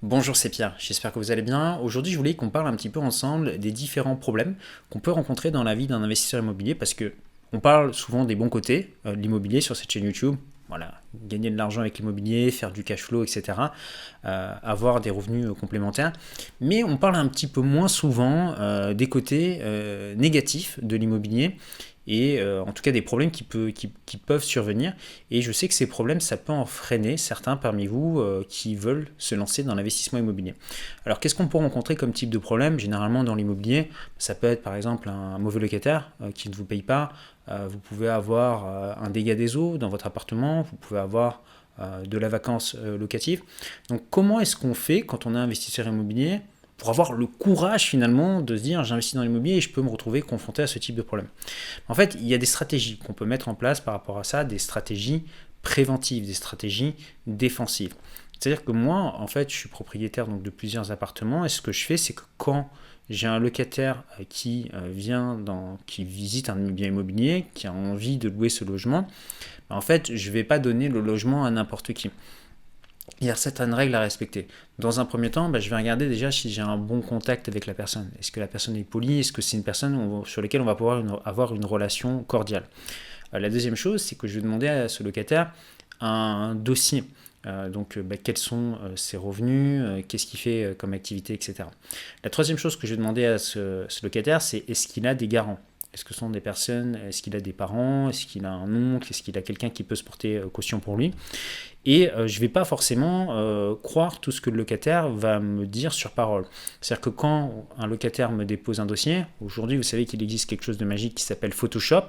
Bonjour, c'est Pierre, j'espère que vous allez bien. Aujourd'hui, je voulais qu'on parle un petit peu ensemble des différents problèmes qu'on peut rencontrer dans la vie d'un investisseur immobilier parce que on parle souvent des bons côtés de l'immobilier sur cette chaîne YouTube. Voilà, gagner de l'argent avec l'immobilier, faire du cash flow, etc. Avoir des revenus complémentaires. Mais on parle un petit peu moins souvent des côtés négatifs de l'immobilier et en tout cas des problèmes qui peuvent survenir. Et je sais que ces problèmes, ça peut en freiner certains parmi vous qui veulent se lancer dans l'investissement immobilier. Alors qu'est-ce qu'on peut rencontrer comme type de problème? Généralement dans l'immobilier, ça peut être par exemple un mauvais locataire qui ne vous paye pas. Vous pouvez avoir un dégât des eaux dans votre appartement, vous pouvez avoir de la vacance locative. Donc comment est-ce qu'on fait quand on est investisseur immobilier pour avoir le courage finalement de se dire j'investis dans l'immobilier et je peux me retrouver confronté à ce type de problème? En fait, il y a des stratégies qu'on peut mettre en place par rapport à ça, des stratégies préventives, des stratégies défensives. C'est-à-dire que moi, en fait, je suis propriétaire donc, de plusieurs appartements et ce que je fais, c'est que quand j'ai un locataire qui visite un bien immobilier, qui a envie de louer ce logement, en fait, je ne vais pas donner le logement à n'importe qui. Il y a certaines règles à respecter. Dans un premier temps, je vais regarder déjà si j'ai un bon contact avec la personne. Est-ce que la personne est polie? Est-ce que c'est une personne sur laquelle on va pouvoir avoir une relation cordiale? La deuxième chose, c'est que je vais demander à ce locataire un dossier. Quels sont ses revenus, qu'est-ce qu'il fait comme activité, etc. La troisième chose que je vais demander à ce locataire, c'est est-ce qu'il a des garants? Est-ce que ce sont des personnes? Est-ce qu'il a des parents? Est-ce qu'il a un oncle? Est-ce qu'il a quelqu'un qui peut se porter caution pour lui? Et je ne vais pas forcément croire tout ce que le locataire va me dire sur parole. C'est-à-dire que quand un locataire me dépose un dossier, aujourd'hui vous savez qu'il existe quelque chose de magique qui s'appelle Photoshop,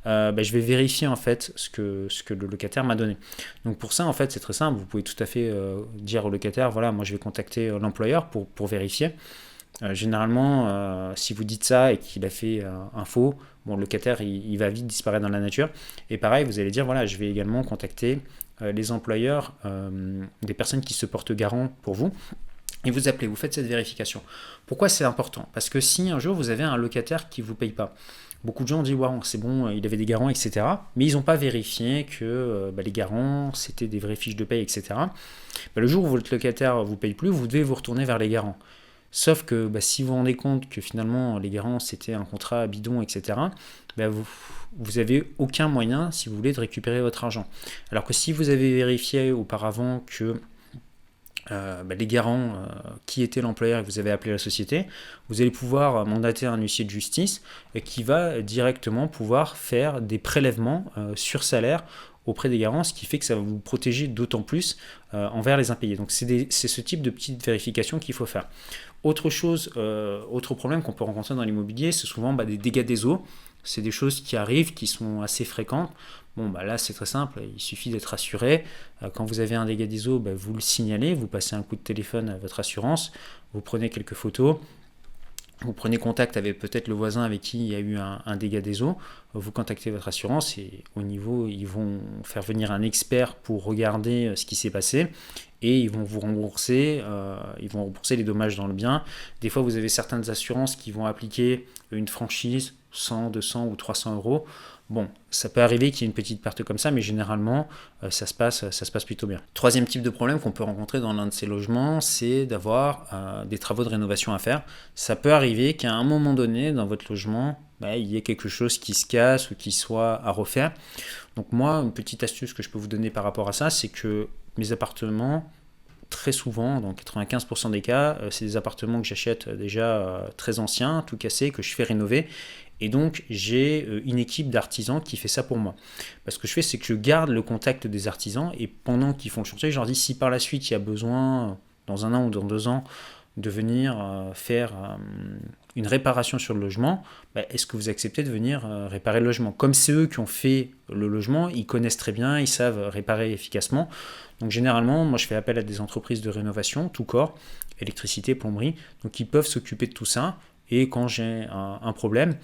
je vais vérifier en fait ce que le locataire m'a donné. Donc pour ça en fait c'est très simple, vous pouvez tout à fait dire au locataire, voilà, moi je vais contacter l'employeur pour vérifier. Généralement, si vous dites ça et qu'il a fait un faux, le locataire il va vite disparaître dans la nature. Et pareil, vous allez dire, voilà, je vais également contacter les employeurs des personnes qui se portent garant pour vous. Et vous appelez, vous faites cette vérification. Pourquoi c'est important? Parce que si un jour vous avez un locataire qui ne vous paye pas, beaucoup de gens disent wow, c'est bon, il avait des garants, etc. Mais ils n'ont pas vérifié que les garants, c'était des vraies fiches de paye, etc. Le jour où votre locataire ne vous paye plus, vous devez vous retourner vers les garants. Sauf que si vous vous rendez compte que finalement les garants c'était un contrat bidon, etc., vous avez aucun moyen, si vous voulez, de récupérer votre argent. Alors que si vous avez vérifié auparavant que les garants, qui était l'employeur et que vous avez appelé la société, vous allez pouvoir mandater un huissier de justice qui va directement pouvoir faire des prélèvements sur salaire auprès des garants, ce qui fait que ça va vous protéger d'autant plus envers les impayés. Donc c'est ce type de petite vérification qu'il faut faire. Autre problème qu'on peut rencontrer dans l'immobilier, c'est souvent des dégâts des eaux. C'est des choses qui arrivent, qui sont assez fréquentes. Là c'est très simple, il suffit d'être assuré. Quand vous avez un dégât des eaux, vous le signalez, vous passez un coup de téléphone à votre assurance, vous prenez quelques photos, vous prenez contact avec peut-être le voisin avec qui il y a eu un dégât des eaux, vous contactez votre assurance et au niveau, ils vont faire venir un expert pour regarder ce qui s'est passé et ils vont vous rembourser, les dommages dans le bien. Des fois, vous avez certaines assurances qui vont appliquer une franchise 100, 200 ou 300 euros. Ça peut arriver qu'il y ait une petite perte comme ça, mais généralement, ça se passe plutôt bien. Troisième type de problème qu'on peut rencontrer dans l'un de ces logements, c'est d'avoir des travaux de rénovation à faire. Ça peut arriver qu'à un moment donné, dans votre logement, il y ait quelque chose qui se casse ou qui soit à refaire. Donc moi, une petite astuce que je peux vous donner par rapport à ça, c'est que mes appartements, très souvent, dans 95% des cas, c'est des appartements que j'achète déjà très anciens, tout cassés, que je fais rénover. Et donc, j'ai une équipe d'artisans qui fait ça pour moi. Ce que je fais, c'est que je garde le contact des artisans et pendant qu'ils font le chantier, je leur dis si par la suite il y a besoin, dans un an ou dans 2 ans, de venir faire une réparation sur le logement, est-ce que vous acceptez de venir réparer le logement? Comme c'est eux qui ont fait le logement, ils connaissent très bien, ils savent réparer efficacement. Donc généralement, moi je fais appel à des entreprises de rénovation, tout corps, électricité, plomberie, donc ils peuvent s'occuper de tout ça. Et quand j'ai un problème,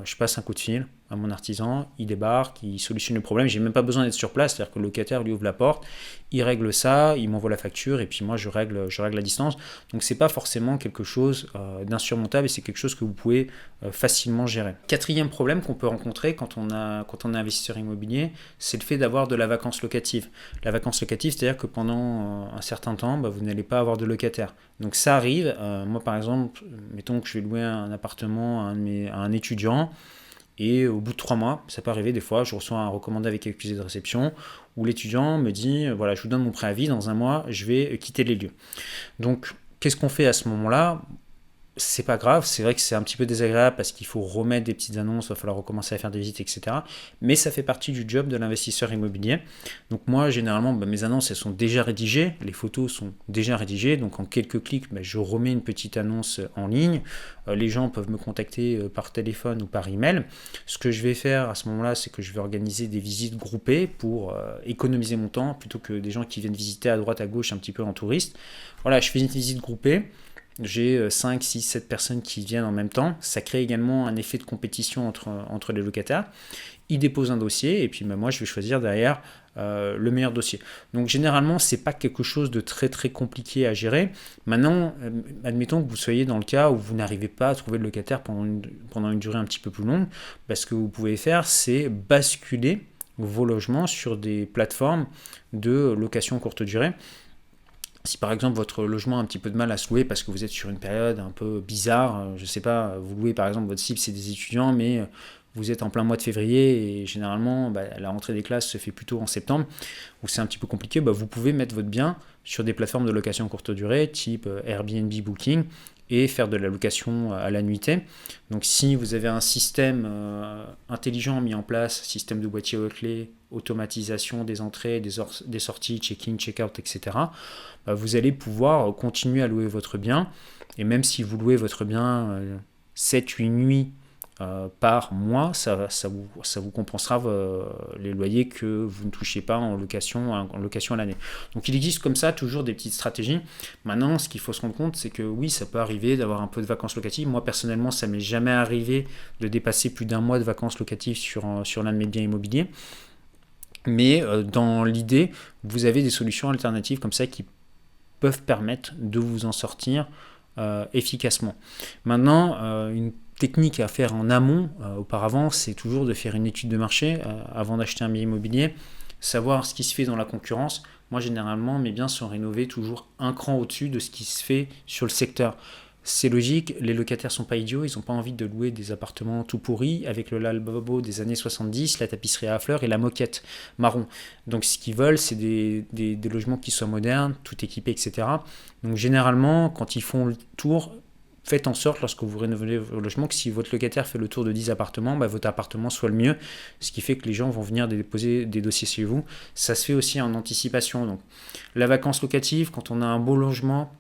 je passe un coup de fil, à mon artisan, il débarque, il solutionne le problème, j'ai même pas besoin d'être sur place, c'est-à-dire que le locataire lui ouvre la porte, il règle ça, il m'envoie la facture et puis moi je règle à distance. Donc c'est pas forcément quelque chose d'insurmontable et c'est quelque chose que vous pouvez facilement gérer. Quatrième problème qu'on peut rencontrer quand on est investisseur immobilier, c'est le fait d'avoir de la vacance locative. La vacance locative, c'est-à-dire que pendant un certain temps, vous n'allez pas avoir de locataire. Donc ça arrive, moi par exemple, mettons que je vais louer un appartement à un étudiant, et au bout de 3 mois, ça peut arriver des fois, je reçois un recommandé avec accusé de réception où l'étudiant me dit, voilà, je vous donne mon préavis, dans un mois, je vais quitter les lieux. Donc, qu'est-ce qu'on fait à ce moment-là ? C'est pas grave, c'est vrai que c'est un petit peu désagréable parce qu'il faut remettre des petites annonces, il va falloir recommencer à faire des visites, etc. Mais ça fait partie du job de l'investisseur immobilier. Donc moi, généralement, mes annonces, elles sont déjà rédigées, les photos sont déjà rédigées, donc en quelques clics, je remets une petite annonce en ligne. Les gens peuvent me contacter par téléphone ou par email. Ce que je vais faire à ce moment-là, c'est que je vais organiser des visites groupées pour économiser mon temps, plutôt que des gens qui viennent visiter à droite, à gauche, un petit peu en touriste. Voilà, je fais une visite groupée. J'ai 5, 6, 7 personnes qui viennent en même temps. Ça crée également un effet de compétition entre les locataires. Ils déposent un dossier et puis moi je vais choisir derrière le meilleur dossier. Donc généralement c'est pas quelque chose de très très compliqué à gérer. Maintenant, admettons que vous soyez dans le cas où vous n'arrivez pas à trouver de locataire pendant une durée un petit peu plus longue. Ce que vous pouvez faire, c'est basculer vos logements sur des plateformes de location courte durée. Si par exemple votre logement a un petit peu de mal à se louer parce que vous êtes sur une période un peu bizarre, je ne sais pas, vous louez par exemple, votre cible c'est des étudiants, mais vous êtes en plein mois de février et généralement la rentrée des classes se fait plutôt en septembre, où c'est un petit peu compliqué, vous pouvez mettre votre bien sur des plateformes de location courte durée, type Airbnb, Booking, et faire de la location à la nuitée. Donc si vous avez un système intelligent mis en place, système de boîtier aux clés, automatisation des entrées, des sorties, check-in, check-out, etc., vous allez pouvoir continuer à louer votre bien. Et même si vous louez votre bien 7-8 nuits par mois, ça vous compensera les loyers que vous ne touchez pas en location à l'année. Donc il existe comme ça toujours des petites stratégies. Maintenant, ce qu'il faut se rendre compte, c'est que oui, ça peut arriver d'avoir un peu de vacances locatives. Moi, personnellement, ça ne m'est jamais arrivé de dépasser plus d'un mois de vacances locatives sur l'un de mes biens immobiliers. Mais dans l'idée, vous avez des solutions alternatives comme ça qui peuvent permettre de vous en sortir efficacement. Maintenant, une technique à faire en amont, auparavant, c'est toujours de faire une étude de marché avant d'acheter un bien immobilier, savoir ce qui se fait dans la concurrence. Moi, généralement, mes biens sont rénovés toujours un cran au-dessus de ce qui se fait sur le secteur. C'est logique, les locataires sont pas idiots, ils n'ont pas envie de louer des appartements tout pourris avec le lavabo des années 70, la tapisserie à fleurs et la moquette marron. Donc ce qu'ils veulent, c'est des logements qui soient modernes, tout équipés, etc. Donc généralement, quand ils font le tour, faites en sorte, lorsque vous rénovez vos logements, que si votre locataire fait le tour de 10 appartements, votre appartement soit le mieux, ce qui fait que les gens vont venir déposer des dossiers chez vous. Ça se fait aussi en anticipation. Donc la vacance locative, quand on a un beau logement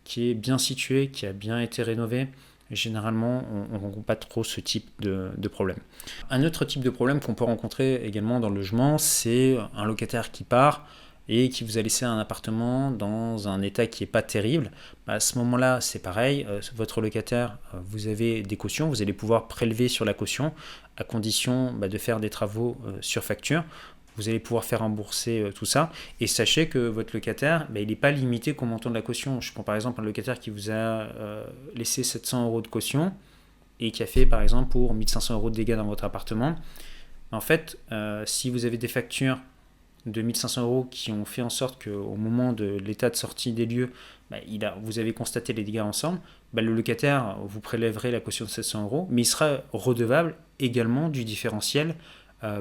qui est bien situé, qui a bien été rénové, généralement, on ne rencontre pas trop ce type de problème. Un autre type de problème qu'on peut rencontrer également dans le logement, c'est un locataire qui part et qui vous a laissé un appartement dans un état qui n'est pas terrible. À ce moment-là, c'est pareil, votre locataire, vous avez des cautions, vous allez pouvoir prélever sur la caution à condition de faire des travaux sur facture. Vous allez pouvoir faire rembourser tout ça. Et sachez que votre locataire, il n'est pas limité qu'au montant de la caution. Je prends par exemple un locataire qui vous a laissé 700 € de caution et qui a fait par exemple pour 1500 € de dégâts dans votre appartement. En fait, si vous avez des factures de 1500 € qui ont fait en sorte qu'au moment de l'état de sortie des lieux, vous avez constaté les dégâts ensemble, le locataire vous prélèverez la caution de 700 €, mais il sera redevable également du différentiel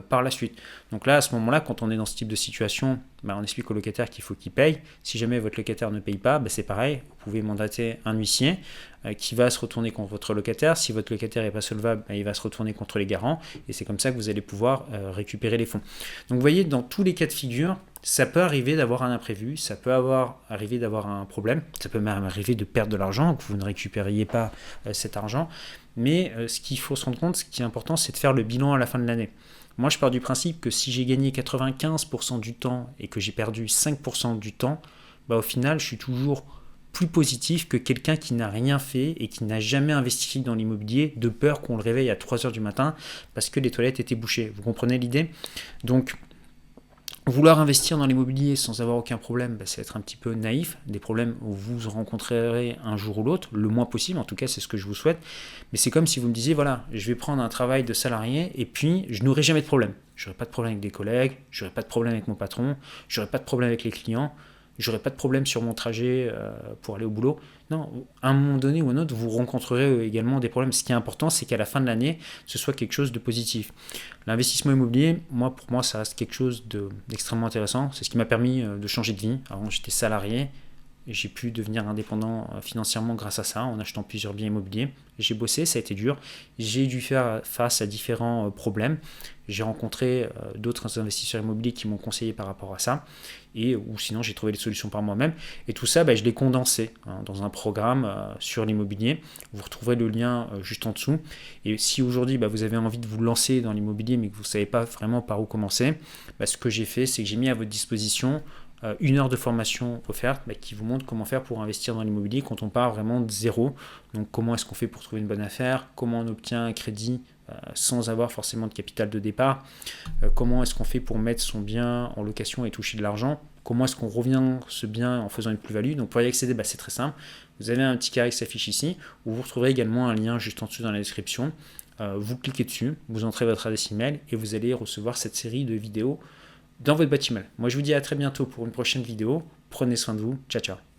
par la suite. Donc là, à ce moment-là, quand on est dans ce type de situation, on explique au locataire qu'il faut qu'il paye. Si jamais votre locataire ne paye pas, c'est pareil, vous pouvez mandater un huissier qui va se retourner contre votre locataire. Si votre locataire n'est pas solvable, il va se retourner contre les garants et c'est comme ça que vous allez pouvoir récupérer les fonds. Donc vous voyez, dans tous les cas de figure, ça peut arriver d'avoir un imprévu, ça peut arriver d'avoir un problème, ça peut même arriver de perdre de l'argent, que vous ne récupériez pas cet argent. Mais ce qu'il faut se rendre compte, ce qui est important, c'est de faire le bilan à la fin de l'année. Moi, je pars du principe que si j'ai gagné 95% du temps et que j'ai perdu 5% du temps, au final, je suis toujours plus positif que quelqu'un qui n'a rien fait et qui n'a jamais investi dans l'immobilier de peur qu'on le réveille à 3 heures du matin parce que les toilettes étaient bouchées. Vous comprenez l'idée? Donc, vouloir investir dans l'immobilier sans avoir aucun problème, c'est être un petit peu naïf. Des problèmes où vous rencontrerez un jour ou l'autre, le moins possible, en tout cas c'est ce que je vous souhaite. Mais c'est comme si vous me disiez, voilà, je vais prendre un travail de salarié et puis je n'aurai jamais de problème. Je n'aurai pas de problème avec des collègues, je n'aurai pas de problème avec mon patron, je n'aurai pas de problème avec les clients, je n'aurai pas de problème sur mon trajet pour aller au boulot. Non, à un moment donné ou à un autre, vous rencontrerez également des problèmes. Ce qui est important, c'est qu'à la fin de l'année, ce soit quelque chose de positif. L'investissement immobilier, pour moi, ça reste quelque chose d'extrêmement intéressant. C'est ce qui m'a permis de changer de vie. Avant, j'étais salarié. Et j'ai pu devenir indépendant financièrement grâce à ça, en achetant plusieurs biens immobiliers. J'ai bossé, ça a été dur. J'ai dû faire face à différents problèmes. J'ai rencontré d'autres investisseurs immobiliers qui m'ont conseillé par rapport à ça. Ou sinon, j'ai trouvé des solutions par moi-même. Et tout ça, je l'ai condensé dans un programme sur l'immobilier. Vous retrouverez le lien juste en dessous. Et si aujourd'hui, vous avez envie de vous lancer dans l'immobilier, mais que vous ne savez pas vraiment par où commencer, ce que j'ai fait, c'est que j'ai mis à votre disposition 1 heure de formation offerte qui vous montre comment faire pour investir dans l'immobilier quand on part vraiment de zéro. Donc comment est-ce qu'on fait pour trouver une bonne affaire, comment on obtient un crédit sans avoir forcément de capital de départ, comment est-ce qu'on fait pour mettre son bien en location et toucher de l'argent, comment est-ce qu'on revient ce bien en faisant une plus-value. Donc pour y accéder, c'est très simple. Vous avez un petit carré qui s'affiche ici, où vous retrouverez également un lien juste en dessous dans la description. Vous cliquez dessus, vous entrez votre adresse email et vous allez recevoir cette série de vidéos dans votre boîte email. Moi, je vous dis à très bientôt pour une prochaine vidéo. Prenez soin de vous. Ciao, ciao.